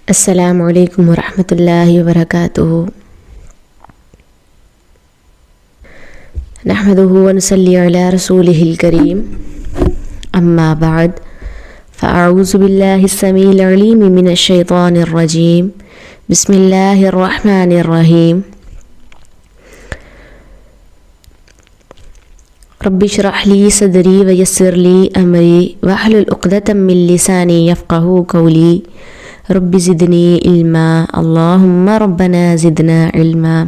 السلام علیکم ورحمۃ اللہ وبرکاتہ۔ نحمدہ ونصلی علی رسولہ الکریم، اما بعد فاعوذ باللہ السمیع العلیم من الشیطان الرجیم، بسم اللہ الرحمن الرحیم۔ رب اشرح لی صدری ویسر لی امری واحلل عقدۃ من لسانی یفقہوا قولی، رب زدنی علما، اللہم ربنا زدنا علما۔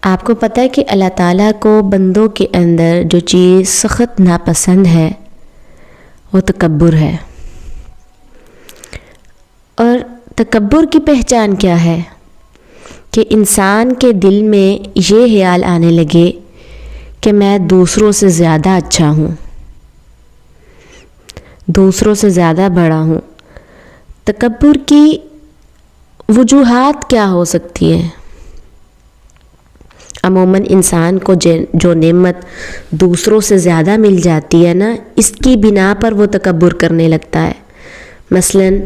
آپ کو پتہ ہے کہ اللہ تعالیٰ کو بندوں کے اندر جو چیز سخت ناپسند ہے وہ تکبر ہے۔ اور تکبر کی پہچان کیا ہے؟ کہ انسان کے دل میں یہ خیال آنے لگے کہ میں دوسروں سے زیادہ اچھا ہوں، دوسروں سے زیادہ بڑا ہوں۔ تکبر کی وجوہات کیا ہو سکتی ہیں؟ عموماً انسان کو جو نعمت دوسروں سے زیادہ مل جاتی ہے نا، اس کی بنا پر وہ تکبر کرنے لگتا ہے۔ مثلاً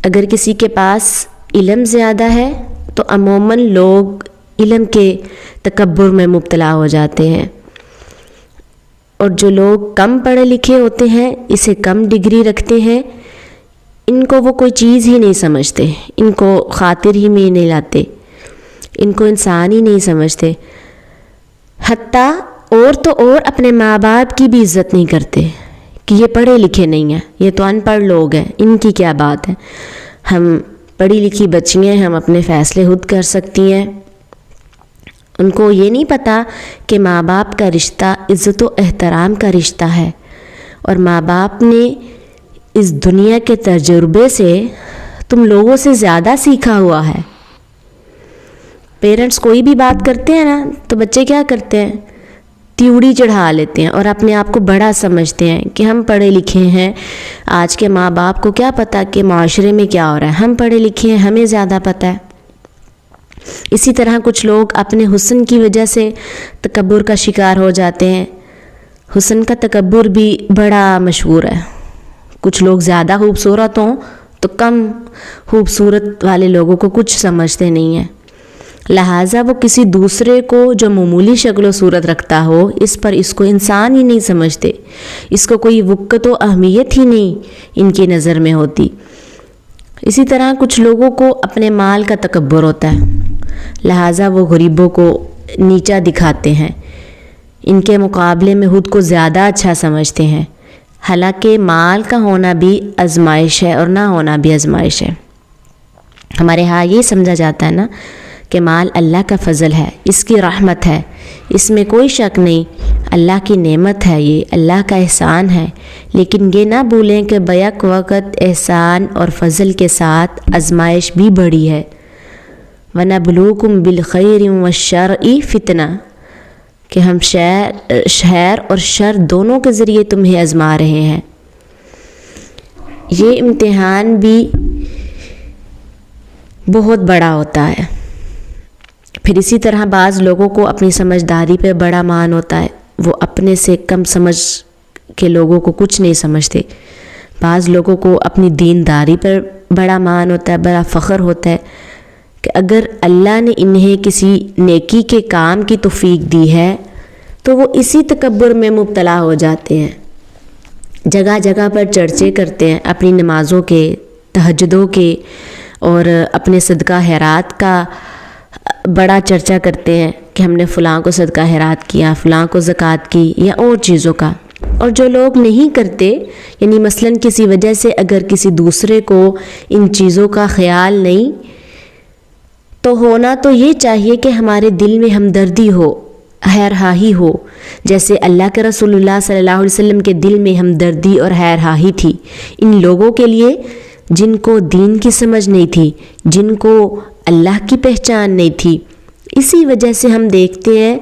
اگر کسی کے پاس علم زیادہ ہے تو عموماً لوگ علم کے تکبر میں مبتلا ہو جاتے ہیں، اور جو لوگ کم پڑھے لکھے ہوتے ہیں، اسے کم ڈگری رکھتے ہیں، ان کو وہ کوئی چیز ہی نہیں سمجھتے، ان کو خاطر ہی میں نہیں لاتے، ان کو انسان ہی نہیں سمجھتے۔ حتیٰ اور اپنے ماں باپ کی بھی عزت نہیں کرتے کہ یہ پڑھے لکھے نہیں ہیں، یہ تو ان پڑھ لوگ ہیں، ان کی کیا بات ہے، ہم پڑھی لکھی بچیاں ہیں، ہم اپنے فیصلے خود کر سکتی ہیں۔ ان کو یہ نہیں پتہ کہ ماں باپ کا رشتہ عزت و احترام کا رشتہ ہے، اور ماں باپ نے اس دنیا کے تجربے سے تم لوگوں سے زیادہ سیکھا ہوا ہے۔ پیرنٹس کوئی بھی بات کرتے ہیں نا تو بچے کیا کرتے ہیں؟ تیوڑی چڑھا لیتے ہیں اور اپنے آپ کو بڑا سمجھتے ہیں کہ ہم پڑھے لکھے ہیں۔ آج کے ماں باپ کو کیا پتہ کہ معاشرے میں کیا ہو رہا ہے، ہم پڑھے لکھے ہیں، ہمیں زیادہ پتہ ہے۔ اسی طرح کچھ لوگ اپنے حسن کی وجہ سے تکبر کا شکار ہو جاتے ہیں۔ حسن کا تکبر بھی بڑا مشہور ہے۔ کچھ لوگ زیادہ خوبصورت ہوں تو کم خوبصورت والے لوگوں کو کچھ سمجھتے نہیں ہیں، لہٰذا وہ کسی دوسرے کو جو معمولی شکل و صورت رکھتا ہو اس کو انسان ہی نہیں سمجھتے، اس کو کوئی وقت و اہمیت ہی نہیں ان کی نظر میں ہوتی۔ اسی طرح کچھ لوگوں کو اپنے مال کا تکبر ہوتا ہے، لہٰذا وہ غریبوں کو نیچا دکھاتے ہیں، ان کے مقابلے میں خود کو زیادہ اچھا سمجھتے ہیں، حالانکہ مال کا ہونا بھی آزمائش ہے اور نہ ہونا بھی آزمائش ہے۔ ہمارے ہاں یہ سمجھا جاتا ہے نا کہ مال اللہ کا فضل ہے، اس کی رحمت ہے، اس میں کوئی شک نہیں، اللہ کی نعمت ہے، یہ اللہ کا احسان ہے، لیکن یہ نہ بھولیں کہ بیک وقت احسان اور فضل کے ساتھ آزمائش بھی بڑی ہے۔ وَنَبْلُوكُمْ بِالْخَيْرِ وَالشَّرِّ فِتْنَةً، کہ ہم خیر اور شر دونوں کے ذریعے تمہیں آزما رہے ہیں۔ یہ امتحان بھی بہت بڑا ہوتا ہے۔ پھر اسی طرح بعض لوگوں کو اپنی سمجھداری پہ بڑا مان ہوتا ہے، وہ اپنے سے کم سمجھ کے لوگوں کو کچھ نہیں سمجھتے۔ بعض لوگوں کو اپنی دینداری پر بڑا مان ہوتا ہے، بڑا فخر ہوتا ہے کہ اگر اللہ نے انہیں کسی نیکی کے کام کی توفیق دی ہے تو وہ اسی تکبر میں مبتلا ہو جاتے ہیں، جگہ جگہ پر چرچے کرتے ہیں اپنی نمازوں کے، تہجدوں کے، اور اپنے صدقہ خیرات کا بڑا چرچا کرتے ہیں کہ ہم نے فلاں کو صدقہ خیرات کیا، فلاں کو زکوٰۃ کی، یا اور چیزوں کا۔ اور جو لوگ نہیں کرتے، یعنی مثلاً کسی وجہ سے اگر کسی دوسرے کو ان چیزوں کا خیال نہیں، تو ہونا تو یہ چاہیے کہ ہمارے دل میں ہمدردی ہو، خیر خواہی ہو، جیسے اللہ کے رسول اللہ صلی اللہ علیہ وسلم کے دل میں ہمدردی اور خیر خواہی تھی ان لوگوں کے لیے جن کو دین کی سمجھ نہیں تھی، جن کو اللہ کی پہچان نہیں تھی۔ اسی وجہ سے ہم دیکھتے ہیں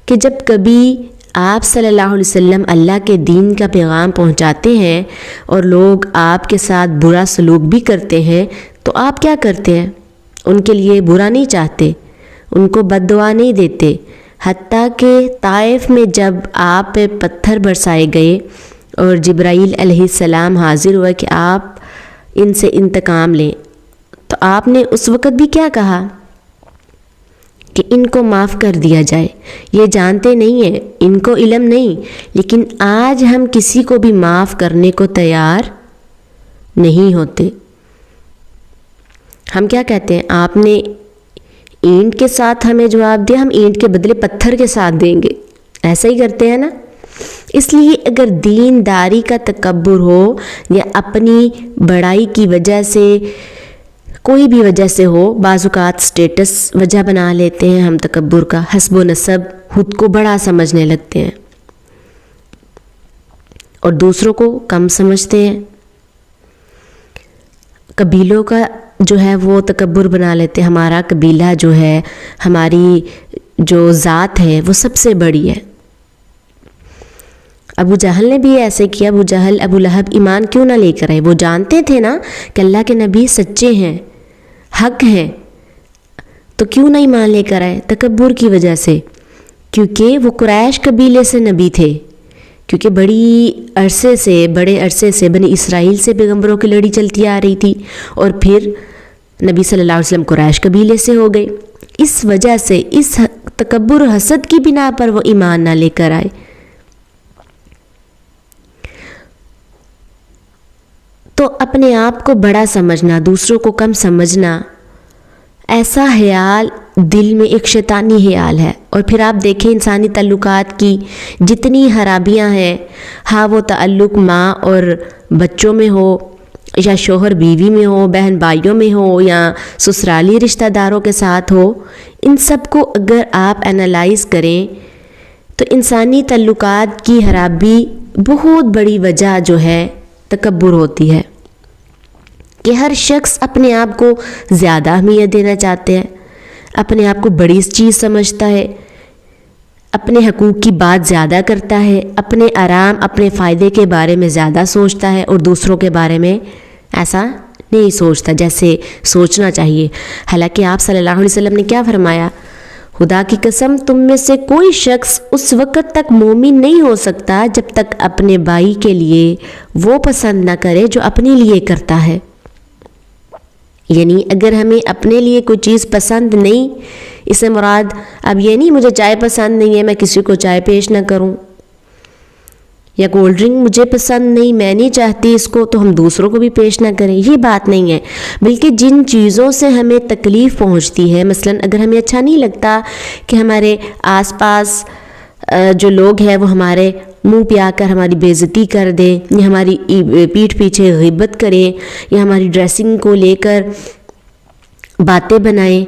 کہ جب کبھی آپ صلی اللہ علیہ وسلم اللہ کے دین کا پیغام پہنچاتے ہیں اور لوگ آپ کے ساتھ برا سلوک بھی کرتے ہیں تو آپ کیا کرتے ہیں؟ ان کے لیے برا نہیں چاہتے، ان کو بد دعا نہیں دیتے۔ حتیٰ کہ طائف میں جب آپ پہ پتھر برسائے گئے اور جبرائیل علیہ السلام حاضر ہوا کہ آپ ان سے انتقام لیں، تو آپ نے اس وقت بھی کیا کہا کہ ان کو معاف کر دیا جائے، یہ جانتے نہیں ہیں، ان کو علم نہیں، لیکن آج ہم کسی کو بھی معاف کرنے کو تیار نہیں ہوتے۔ ہم کیا کہتے ہیں، آپ نے اینٹ کے ساتھ ہمیں جواب دیا، ہم اینٹ کے بدلے پتھر کے ساتھ دیں گے، ایسا ہی کرتے ہیں نا۔ اس لیے اگر دینداری کا تکبر ہو یا اپنی بڑائی کی وجہ سے، کوئی بھی وجہ سے ہو، بعض اوقات سٹیٹس وجہ بنا لیتے ہیں ہم تکبر کا، حسب و نسب، خود کو بڑا سمجھنے لگتے ہیں اور دوسروں کو کم سمجھتے ہیں۔ قبیلوں کا جو ہے وہ تکبر بنا لیتے ہیں، ہمارا قبیلہ جو ہے، ہماری جو ذات ہے وہ سب سے بڑی ہے۔ ابو جہل نے بھی ایسے کیا۔ ابو جہل، ابو لہب ایمان کیوں نہ لے کر آئے؟ وہ جانتے تھے نا کہ اللہ کے نبی سچے ہیں، حق ہیں، تو کیوں نہ ایمان لے کر آئے؟ تکبر کی وجہ سے، کیونکہ وہ قریش قبیلے سے نبی تھے، کیونکہ بڑے عرصے سے بنی اسرائیل سے پیغمبروں کی لڑی چلتی آ رہی تھی، اور پھر نبی صلی اللہ علیہ وسلم قریش قبیلے سے ہو گئے۔ اس وجہ سے، اس تکبر و حسد کی بنا پر وہ ایمان نہ لے کر آئے۔ تو اپنے آپ کو بڑا سمجھنا، دوسروں کو کم سمجھنا، ایسا خیال دل میں ایک شیطانی خیال ہے۔ اور پھر آپ دیکھیں انسانی تعلقات کی جتنی خرابیاں ہیں، ہاں وہ تعلق ماں اور بچوں میں ہو، یا شوہر بیوی میں ہو، بہن بھائیوں میں ہو، یا سسرالی رشتہ داروں کے ساتھ ہو، ان سب کو اگر آپ انالائز کریں تو انسانی تعلقات کی خرابی بہت بڑی وجہ جو ہے تکبر ہوتی ہے، کہ ہر شخص اپنے آپ کو زیادہ اہمیت دینا چاہتے ہیں، اپنے آپ کو بڑی چیز سمجھتا ہے، اپنے حقوق کی بات زیادہ کرتا ہے، اپنے آرام، اپنے فائدے کے بارے میں زیادہ سوچتا ہے، اور دوسروں کے بارے میں ایسا نہیں سوچتا جیسے سوچنا چاہیے۔ حالانکہ آپ صلی اللہ علیہ وسلم نے کیا فرمایا؟ خدا کی قسم تم میں سے کوئی شخص اس وقت تک مومن نہیں ہو سکتا جب تک اپنے بھائی کے لیے وہ پسند نہ کرے جو اپنے لیے کرتا ہے۔ یعنی اگر ہمیں اپنے لیے کوئی چیز پسند نہیں، اس سے مراد اب یہ نہیں مجھے چائے پسند نہیں ہے میں کسی کو چائے پیش نہ کروں، یا کولڈ ڈرنک مجھے پسند نہیں، میں نہیں چاہتی اس کو، تو ہم دوسروں کو بھی پیش نہ کریں، یہ بات نہیں ہے۔ بلکہ جن چیزوں سے ہمیں تکلیف پہنچتی ہے، مثلا اگر ہمیں اچھا نہیں لگتا کہ ہمارے آس پاس جو لوگ ہیں وہ ہمارے منہ پہ آ کر ہماری بے عزتی کر دیں، یا ہماری پیٹھ پیچھے غیبت کریں، یا ہماری ڈریسنگ کو لے کر باتیں بنائیں،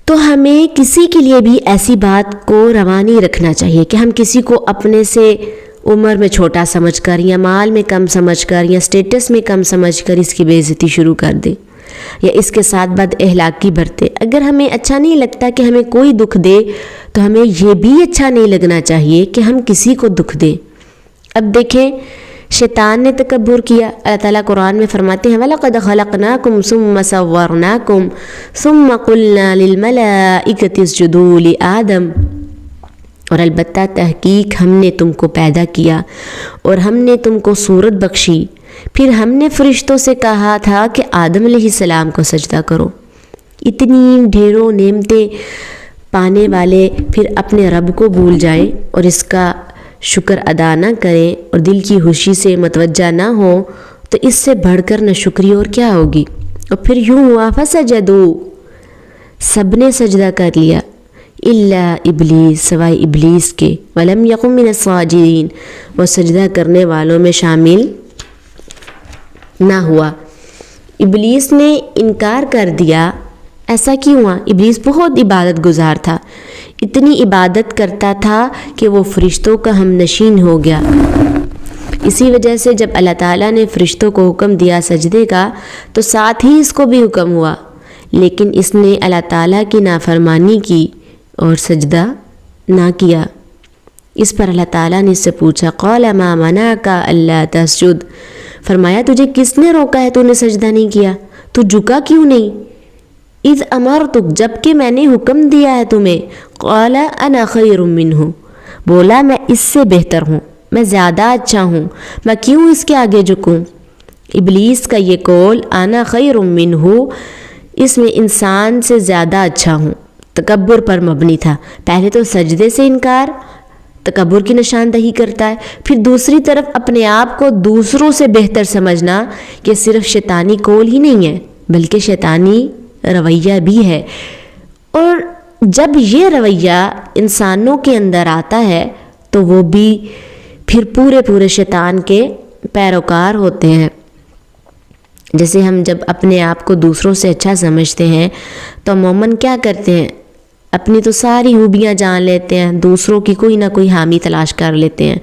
تو ہمیں کسی کے لیے بھی ایسی بات کو روا نہیں رکھنا چاہیے کہ ہم کسی کو اپنے سے عمر میں چھوٹا سمجھ کر، یا مال میں کم سمجھ کر، یا سٹیٹس میں کم سمجھ کر اس کی بے عزتی شروع کر دیں، یا اس کے ساتھ بد اخلاقی برتے۔ اگر ہمیں اچھا نہیں لگتا کہ ہمیں کوئی دکھ دے، تو ہمیں یہ بھی اچھا نہیں لگنا چاہیے کہ ہم کسی کو دکھ دیں۔ اب دیکھیں شیطان نے تکبر کیا۔ اللہ تعالیٰ قرآن میں فرماتے ہیں وَلَقَدْ خَلَقْنَاكُمْ ثُمَّ صَوَّرْنَاكُمْ ثُمَّ قُلْنَا لِلْمَلَائِكَةِ اسْجُدُوا لِآدَمَ، اور البتہ تحقیق ہم نے تم کو پیدا کیا اور ہم نے تم کو صورت بخشی، پھر ہم نے فرشتوں سے کہا تھا کہ آدم علیہ السلام کو سجدہ کرو۔ اتنی ڈھیروں نعمتیں پانے والے پھر اپنے رب کو بھول جائیں اور اس کا شکر ادا نہ کریں اور دل کی خوشی سے متوجہ نہ ہوں، تو اس سے بڑھ کر نہ شکری اور کیا ہوگی۔ اور پھر یوں ہوا فسجدوا، سب نے سجدہ کر لیا، الا ابلیس، سوائے ابلیس کے، ولم یکن من الساجدین، وہ سجدہ کرنے والوں میں شامل نہ ہوا۔ ابلیس نے انکار کر دیا۔ ایسا کیوں ہوا؟ ابلیس بہت عبادت گزار تھا، اتنی عبادت کرتا تھا کہ وہ فرشتوں کا ہم نشین ہو گیا۔ اسی وجہ سے جب اللہ تعالیٰ نے فرشتوں کو حکم دیا سجدے کا، تو ساتھ ہی اس کو بھی حکم ہوا، لیکن اس نے اللہ تعالیٰ کی نافرمانی کی اور سجدہ نہ کیا۔ اس پر اللہ تعالیٰ نے اس سے پوچھا قال ما منعک الا تسجد، فرمایا تجھے کس نے روکا ہے تو نے سجدہ نہیں کیا، تو جھکا کیوں نہیں؟ اذ امرتک، جب کہ میں نے حکم دیا ہے تمہیں، قال انا خیر منہ، بولا میں اس سے بہتر ہوں، میں زیادہ اچھا ہوں، میں کیوں اس کے آگے جھکوں؟ ابلیس کا یہ قول انا خیر منہ، اس میں انسان سے زیادہ اچھا ہوں، تکبر پر مبنی تھا۔ پہلے تو سجدے سے انکار تکبر کی نشاندہی کرتا ہے، پھر دوسری طرف اپنے آپ کو دوسروں سے بہتر سمجھنا، یہ صرف شیطانی قول ہی نہیں ہے بلکہ شیطانی رویہ بھی ہے۔ اور جب یہ رویہ انسانوں کے اندر آتا ہے تو وہ بھی پھر پورے شیطان کے پیروکار ہوتے ہیں۔ جیسے ہم جب اپنے آپ کو دوسروں سے اچھا سمجھتے ہیں تو مومن کیا کرتے ہیں، اپنی تو ساری خوبیاں جان لیتے ہیں، دوسروں کی کوئی نہ کوئی حامی تلاش کر لیتے ہیں،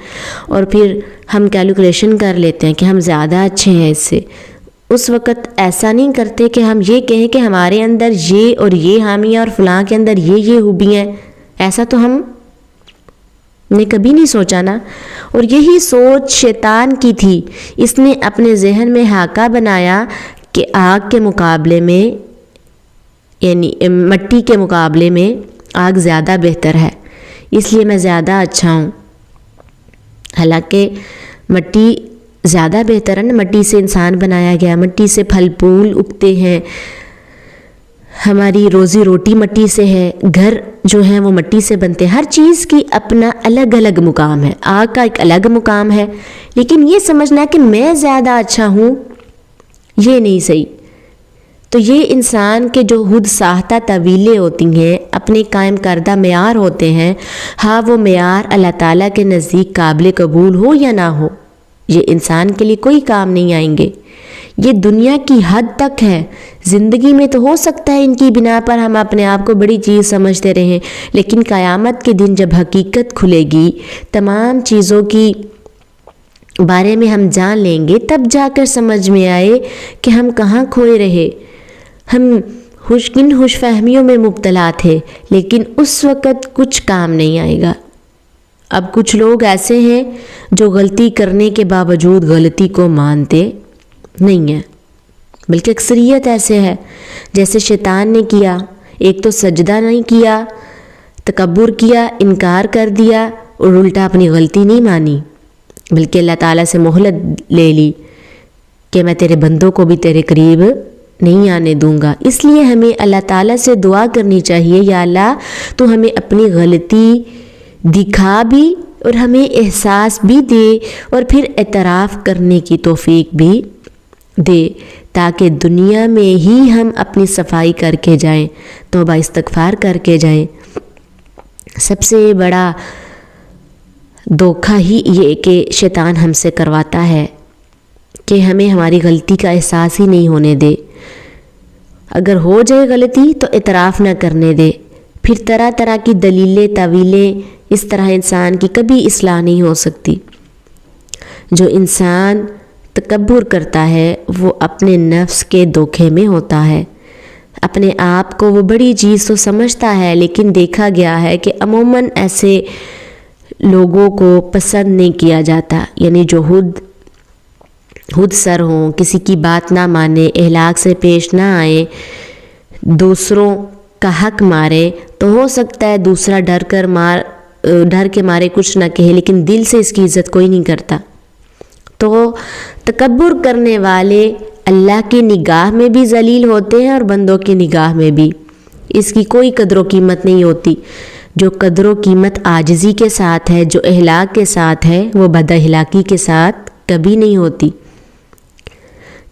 اور پھر ہم کیلکولیشن کر لیتے ہیں کہ ہم زیادہ اچھے ہیں اس سے۔ اس وقت ایسا نہیں کرتے کہ ہم یہ کہیں کہ ہمارے اندر یہ اور یہ حامیاں اور فلاں کے اندر یہ خوبیاں ہیں، ایسا تو ہم نے کبھی نہیں سوچا نا۔ اور یہی سوچ شیطان کی تھی، اس نے اپنے ذہن میں خاکہ بنایا کہ آگ کے مقابلے میں، یعنی مٹی کے مقابلے میں آگ زیادہ بہتر ہے، اس لیے میں زیادہ اچھا ہوں۔ حالانکہ مٹی زیادہ بہتر ہے نا، مٹی سے انسان بنایا گیا، مٹی سے پھل پھول اگتے ہیں، ہماری روزی روٹی مٹی سے ہے، گھر جو ہیں وہ مٹی سے بنتے ہیں، ہر چیز کی اپنا الگ الگ مقام ہے، آگ کا ایک الگ مقام ہے۔ لیکن یہ سمجھنا کہ میں زیادہ اچھا ہوں، یہ نہیں صحیح۔ تو یہ انسان کے جو خود ساختہ طویلیں ہوتی ہیں، اپنے قائم کردہ معیار ہوتے ہیں، ہاں وہ معیار اللہ تعالیٰ کے نزدیک قابل قبول ہو یا نہ ہو، یہ انسان کے لیے کوئی کام نہیں آئیں گے۔ یہ دنیا کی حد تک ہے، زندگی میں تو ہو سکتا ہے ان کی بنا پر ہم اپنے آپ کو بڑی چیز سمجھتے رہیں، لیکن قیامت کے دن جب حقیقت کھلے گی، تمام چیزوں کی بارے میں ہم جان لیں گے، تب جا کر سمجھ میں آئے کہ ہم کہاں کھوئے رہے، ہم کن خوش فہمیوں میں مبتلا تھے، لیکن اس وقت کچھ کام نہیں آئے گا۔ اب کچھ لوگ ایسے ہیں جو غلطی کرنے کے باوجود غلطی کو مانتے نہیں ہیں، بلکہ اکثریت ایسے ہے جیسے شیطان نے کیا، ایک تو سجدہ نہیں کیا، تکبر کیا، انکار کر دیا، اور الٹا اپنی غلطی نہیں مانی، بلکہ اللہ تعالیٰ سے مہلت لے لی کہ میں تیرے بندوں کو بھی تیرے قریب نہیں آنے دوں گا۔ اس لیے ہمیں اللہ تعالیٰ سے دعا کرنی چاہیے، یا اللہ تو ہمیں اپنی غلطی دکھا بھی اور ہمیں احساس بھی دے، اور پھر اعتراف کرنے کی توفیق بھی دے، تاکہ دنیا میں ہی ہم اپنی صفائی کر کے جائیں، توبہ استغفار کر کے جائیں۔ سب سے بڑا دھوکہ ہی یہ کہ شیطان ہم سے کرواتا ہے کہ ہمیں ہماری غلطی کا احساس ہی نہیں ہونے دے، اگر ہو جائے غلطی تو اعتراف نہ کرنے دے، پھر طرح طرح کی دلیلیں تعویلیں، اس طرح انسان کی کبھی اصلاح نہیں ہو سکتی۔ جو انسان تکبر کرتا ہے وہ اپنے نفس کے دھوکے میں ہوتا ہے، اپنے آپ کو وہ بڑی چیز تو سمجھتا ہے، لیکن دیکھا گیا ہے کہ عموماً ایسے لوگوں کو پسند نہیں کیا جاتا، یعنی جو خود سر ہوں، کسی کی بات نہ مانے، اخلاق سے پیش نہ آئے، دوسروں کا حق مارے، تو ہو سکتا ہے دوسرا ڈر کے مارے کچھ نہ کہے، لیکن دل سے اس کی عزت کوئی نہیں کرتا۔ تو تکبر کرنے والے اللہ کی نگاہ میں بھی ذلیل ہوتے ہیں اور بندوں کی نگاہ میں بھی، اس کی کوئی قدر و قیمت نہیں ہوتی۔ جو قدر و قیمت عاجزی کے ساتھ ہے، جو اخلاق کے ساتھ ہے، وہ بد اخلاقی کے ساتھ کبھی نہیں ہوتی۔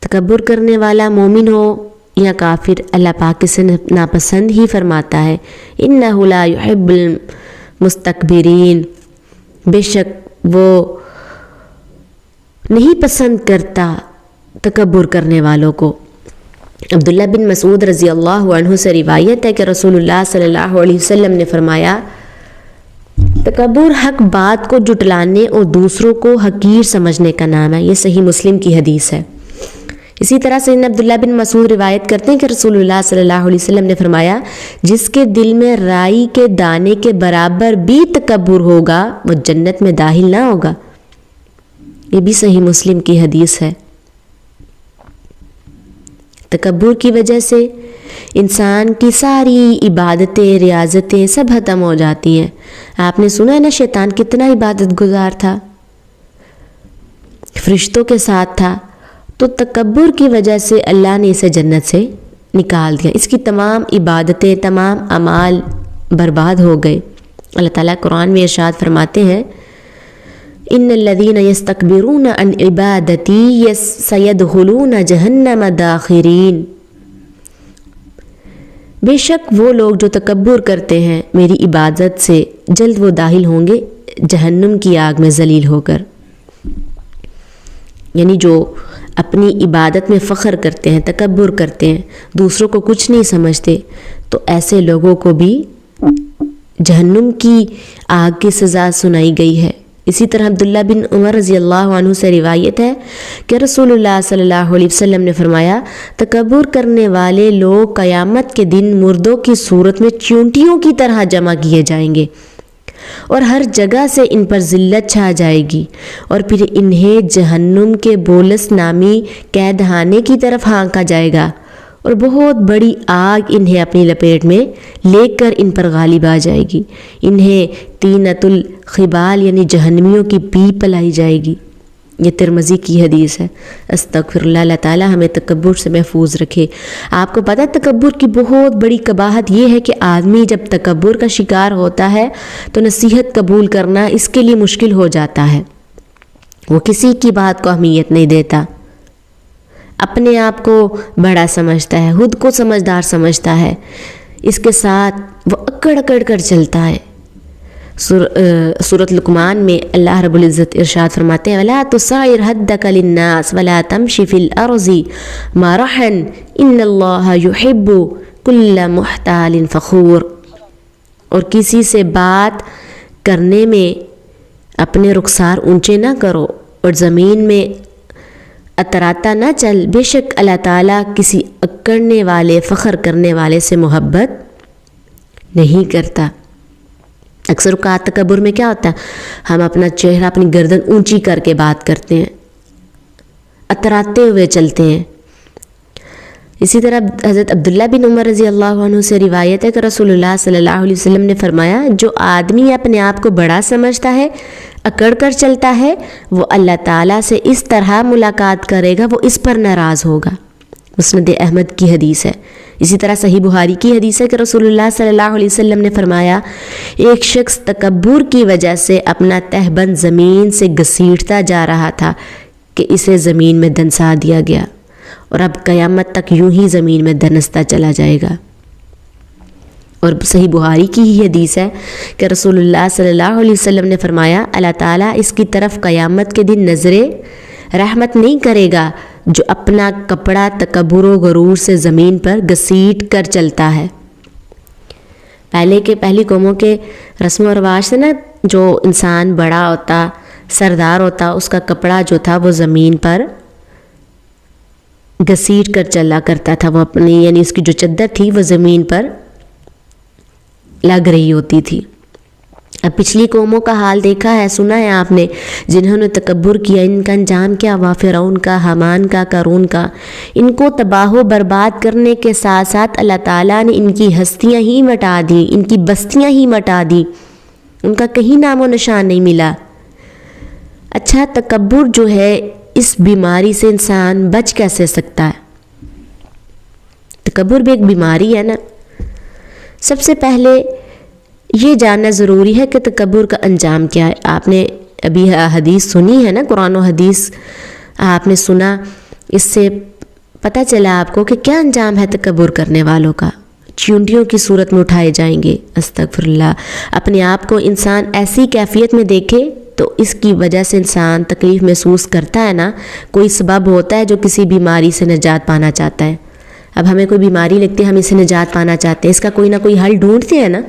تکبر کرنے والا مومن ہو یا کافر، اللہ پاک اسے ناپسند ہی فرماتا ہے، اِنَّهُ لَا يُحِبُّ الْمُسْتَكْبِرِينَ، بے شک وہ نہیں پسند کرتا تکبر کرنے والوں کو۔ عبداللہ بن مسعود رضی اللہ عنہ سے روایت ہے کہ رسول اللہ صلی اللہ علیہ وسلم نے فرمایا، تکبر حق بات کو جھٹلانے اور دوسروں کو حقیر سمجھنے کا نام ہے۔ یہ صحیح مسلم کی حدیث ہے۔ اسی طرح سے عبداللہ بن مسعود روایت کرتے ہیں کہ رسول اللہ صلی اللہ علیہ وسلم نے فرمایا، جس کے دل میں رائی کے دانے کے برابر بھی تکبر ہوگا وہ جنت میں داخل نہ ہوگا۔ یہ بھی صحیح مسلم کی حدیث ہے۔ تکبر کی وجہ سے انسان کی ساری عبادتیں، ریاضتیں سب ختم ہو جاتی ہیں۔ آپ نے سنا ہے نا، شیطان کتنا عبادت گزار تھا، فرشتوں کے ساتھ تھا، تو تکبر کی وجہ سے اللہ نے اسے جنت سے نکال دیا، اس کی تمام عبادتیں، تمام اعمال برباد ہو گئے۔ اللہ تعالیٰ قرآن میں ارشاد فرماتے ہیں ان الذین یستکبرون عن عبادتی سیدخلون جہنم داخرین، بے شک وہ لوگ جو تکبر کرتے ہیں میری عبادت سے جلد وہ داخل ہوں گے جہنم کی آگ میں ذلیل ہو کر۔ یعنی جو اپنی عبادت میں فخر کرتے ہیں، تکبر کرتے ہیں، دوسروں کو کچھ نہیں سمجھتے، تو ایسے لوگوں کو بھی جہنم کی آگ کی سزا سنائی گئی ہے۔ اسی طرح عبداللہ بن عمر رضی اللہ عنہ سے روایت ہے کہ رسول اللہ صلی اللہ علیہ وسلم نے فرمایا تکبر کرنے والے لوگ قیامت کے دن مردوں کی صورت میں چیونٹیوں کی طرح جمع کیے جائیں گے، اور ہر جگہ سے ان پر ذلت چھا جائے گی، اور پھر انہیں جہنم کے بولس نامی قیدخانے کی طرف ہانکا جائے گا، اور بہت بڑی آگ انہیں اپنی لپیٹ میں لے کر ان پر غالب آ جائے گی، انہیں طینۃ الخبال یعنی جہنمیوں کی پیپ پلائی جائے گی۔ یہ ترمذی کی حدیث ہے۔ استغفر اللہ، اللہ تعالیٰ ہمیں تکبر سے محفوظ رکھے۔ آپ کو پتہ ہے تکبر کی بہت بڑی قباحت یہ ہے کہ آدمی جب تکبر کا شکار ہوتا ہے تو نصیحت قبول کرنا اس کے لیے مشکل ہو جاتا ہے، وہ کسی کی بات کو اہمیت نہیں دیتا، اپنے آپ کو بڑا سمجھتا ہے، خود کو سمجھدار سمجھتا ہے، اس کے ساتھ وہ اکڑ اکڑ کر چلتا ہے۔ سورۃ لقمان میں اللہ رب العزت ارشاد فرماتے ہیں وَلَا تُصَعِّرْ خَدَّكَ لِلنَّاسِ وَلَا تَمْشِ فِي الْأَرْضِ مَرَحًا إِنَّ اللَّهَ يُحِبُّ كُلَّ مُخْتَالٍ فَخُورٍ، اور کسی سے بات کرنے میں اپنے رخسار اونچے نہ کرو اور زمین میں اتراتا نہ چل، بے شک اللہ تعالیٰ کسی اکڑنے والے، فخر کرنے والے سے محبت نہیں کرتا۔ اکثر اوقات تکبر میں کیا ہوتا ہے، ہم اپنا چہرہ، اپنی گردن اونچی کر کے بات کرتے ہیں، اتراتے ہوئے چلتے ہیں۔ اسی طرح حضرت عبداللہ بن عمر رضی اللہ عنہ سے روایت ہے کہ رسول اللہ صلی اللہ علیہ وسلم نے فرمایا جو آدمی اپنے آپ کو بڑا سمجھتا ہے، اکڑ کر چلتا ہے، وہ اللہ تعالیٰ سے اس طرح ملاقات کرے گا، وہ اس پر ناراض ہوگا۔ مسند احمد کی حدیث ہے۔ اسی طرح صحیح بخاری کی حدیث ہے کہ رسول اللہ صلی اللہ علیہ وسلم نے فرمایا ایک شخص تکبر کی وجہ سے اپنا تہبند زمین سے گھسیٹتا جا رہا تھا کہ اسے زمین میں دنسا دیا گیا، اور اب قیامت تک یوں ہی زمین میں دنستا چلا جائے گا۔ اور صحیح بخاری کی ہی حدیث ہے کہ رسول اللہ صلی اللہ علیہ وسلم نے فرمایا اللہ تعالیٰ اس کی طرف قیامت کے دن نظر رحمت نہیں کرے گا جو اپنا کپڑا تکبر و غرور سے زمین پر گھسیٹ کر چلتا ہے۔ پہلی قوموں کے رسم و رواج سے نا جو انسان بڑا ہوتا، سردار ہوتا، اس کا کپڑا جو تھا وہ زمین پر گھسیٹ کر چلا کرتا تھا، وہ اپنی یعنی اس کی جو چادر تھی وہ زمین پر لگ رہی ہوتی تھی۔ اب پچھلی قوموں کا حال دیکھا ہے، سنا ہے آپ نے، جنہوں نے تکبر کیا، ان کا انجام کیا ہوا، فرعون کا، حامان کا، قارون کا۔ ان کو تباہ و برباد کرنے کے ساتھ ساتھ اللہ تعالیٰ نے ان کی ہستیاں ہی مٹا دیں، ان کی بستیاں ہی مٹا دیں، ان کا کہیں نام و نشان نہیں ملا۔ اچھا، تکبر جو ہے اس بیماری سے انسان بچ کیسے سکتا ہے؟ تکبر بھی ایک بیماری ہے نا۔ سب سے پہلے یہ جاننا ضروری ہے کہ تکبر کا انجام کیا ہے۔ آپ نے ابھی حدیث سنی ہے نا، قرآن و حدیث آپ نے سنا، اس سے پتہ چلا آپ کو کہ کیا انجام ہے تکبر کرنے والوں کا۔ چیونٹیوں کی صورت میں اٹھائے جائیں گے، استغفر اللہ۔ اپنے آپ کو انسان ایسی کیفیت میں دیکھے تو اس کی وجہ سے انسان تکلیف محسوس کرتا ہے نا، کوئی سبب ہوتا ہے جو کسی بیماری سے نجات پانا چاہتا ہے۔ اب ہمیں کوئی بیماری لگتی ہے، ہم اس سے نجات پانا چاہتے ہیں، اس کا کوئی نہ کوئی حل ڈھونڈتے ہیں نا،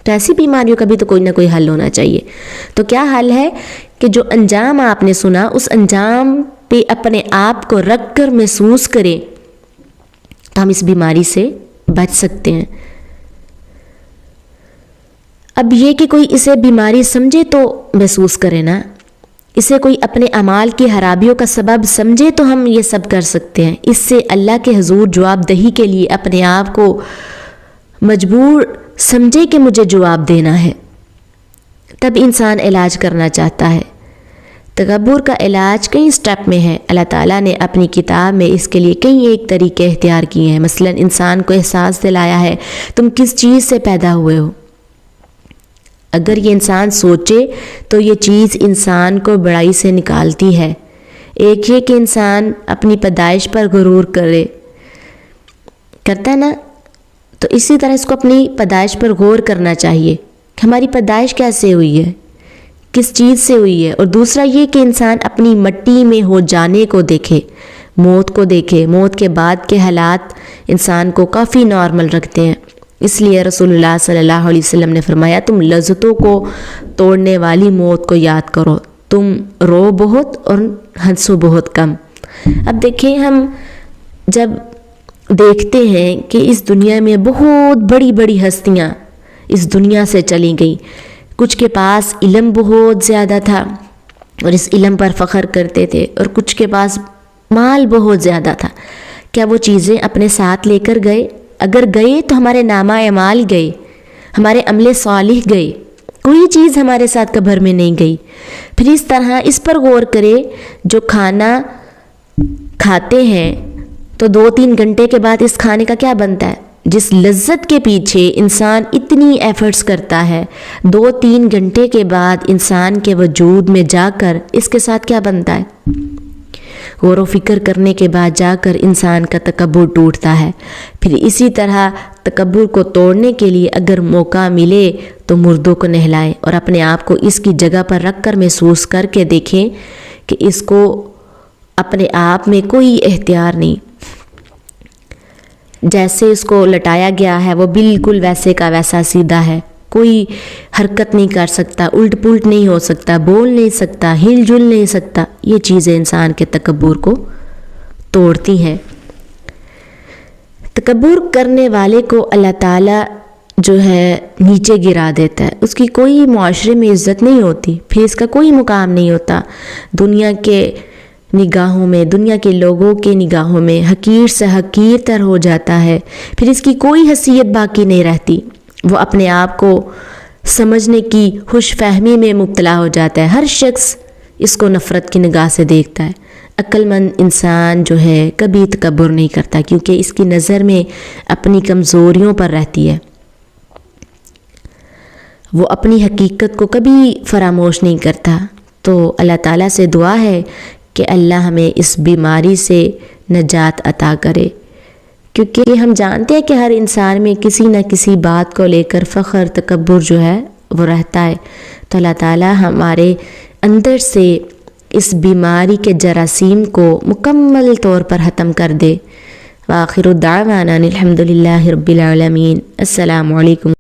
تو ایسی بیماریوں کا بھی تو کوئی نہ کوئی حل ہونا چاہیے۔ تو کیا حل ہے کہ جو انجام آپ نے سنا اس انجام پہ اپنے آپ کو رکھ کر محسوس کریں تو ہم اس بیماری سے بچ سکتے ہیں۔ اب یہ کہ کوئی اسے بیماری سمجھے تو محسوس کرے نا، اسے کوئی اپنے اعمال کی خرابیوں کا سبب سمجھے تو ہم یہ سب کر سکتے ہیں۔ اس سے اللہ کے حضور جواب دہی کے لیے اپنے آپ کو مجبور سمجھے کہ مجھے جواب دینا ہے، تب انسان علاج کرنا چاہتا ہے۔ تکبر کا علاج کئی سٹیپ میں ہے۔ اللہ تعالیٰ نے اپنی کتاب میں اس کے لیے کئی ایک طریقے اختیار کیے ہیں۔ مثلا انسان کو احساس دلایا ہے تم کس چیز سے پیدا ہوئے ہو۔ اگر یہ انسان سوچے تو یہ چیز انسان کو بڑائی سے نکالتی ہے۔ ایک یہ کہ انسان اپنی پیدائش پر غرور کرتا ہے نا، تو اسی طرح اس کو اپنی پیدائش پر غور کرنا چاہیے کہ ہماری پیدائش کیسے ہوئی ہے، کس چیز سے ہوئی ہے۔ اور دوسرا یہ کہ انسان اپنی مٹی میں ہو جانے کو دیکھے، موت کو دیکھے۔ موت کے بعد کے حالات انسان کو کافی نارمل رکھتے ہیں۔ اس لیے رسول اللہ صلی اللہ علیہ وسلم نے فرمایا تم لذتوں کو توڑنے والی موت کو یاد کرو، تم رو بہت اور ہنسو بہت کم۔ اب دیکھیں، ہم جب دیکھتے ہیں کہ اس دنیا میں بہت بڑی بڑی ہستیاں اس دنیا سے چلی گئیں، کچھ کے پاس علم بہت زیادہ تھا اور اس علم پر فخر کرتے تھے، اور کچھ کے پاس مال بہت زیادہ تھا، کیا وہ چیزیں اپنے ساتھ لے کر گئے؟ اگر گئے تو ہمارے نامہ اعمال گئے، ہمارے عمل صالح گئے، کوئی چیز ہمارے ساتھ قبر میں نہیں گئی۔ پھر اس طرح اس پر غور کرے، جو کھانا کھاتے ہیں تو 2-3 گھنٹے کے بعد اس کھانے کا کیا بنتا ہے؟ جس لذت کے پیچھے انسان اتنی ایفرٹس کرتا ہے، 2-3 گھنٹے کے بعد انسان کے وجود میں جا کر اس کے ساتھ کیا بنتا ہے؟ غور و فکر کرنے کے بعد جا کر انسان کا تکبر ٹوٹتا ہے۔ پھر اسی طرح تکبر کو توڑنے کے لیے اگر موقع ملے تو مردوں کو نہلائیں اور اپنے آپ کو اس کی جگہ پر رکھ کر محسوس کر کے دیکھیں کہ اس کو اپنے آپ میں کوئی اختیار نہیں۔ جیسے اس کو لٹایا گیا ہے وہ بالکل ویسے کا ویسا سیدھا ہے، کوئی حرکت نہیں کر سکتا، الٹ پلٹ نہیں ہو سکتا، بول نہیں سکتا، ہل جل نہیں سکتا۔ یہ چیزیں انسان کے تکبر کو توڑتی ہیں۔ تکبر کرنے والے کو اللہ تعالیٰ جو ہے نیچے گرا دیتا ہے، اس کی کوئی معاشرے میں عزت نہیں ہوتی، پھر اس کا کوئی مقام نہیں ہوتا۔ دنیا کے نگاہوں میں، دنیا کے لوگوں کے نگاہوں میں حقیر سے حقیر تر ہو جاتا ہے، پھر اس کی کوئی حیثیت باقی نہیں رہتی۔ وہ اپنے آپ کو سمجھنے کی خوش فہمی میں مبتلا ہو جاتا ہے، ہر شخص اس کو نفرت کی نگاہ سے دیکھتا ہے۔ عقل مند انسان جو ہے کبھی تکبر نہیں کرتا، کیونکہ اس کی نظر میں اپنی کمزوریوں پر رہتی ہے، وہ اپنی حقیقت کو کبھی فراموش نہیں کرتا۔ تو اللہ تعالیٰ سے دعا ہے کہ اللہ ہمیں اس بیماری سے نجات عطا کرے، کیونکہ ہم جانتے ہیں کہ ہر انسان میں کسی نہ کسی بات کو لے کر فخر، تکبر جو ہے وہ رہتا ہے۔ تو اللہ تعالیٰ ہمارے اندر سے اس بیماری کے جراثیم کو مکمل طور پر ختم کر دے۔ وآخر دعوانا الحمد للہ رب العالمین۔ السلام علیکم۔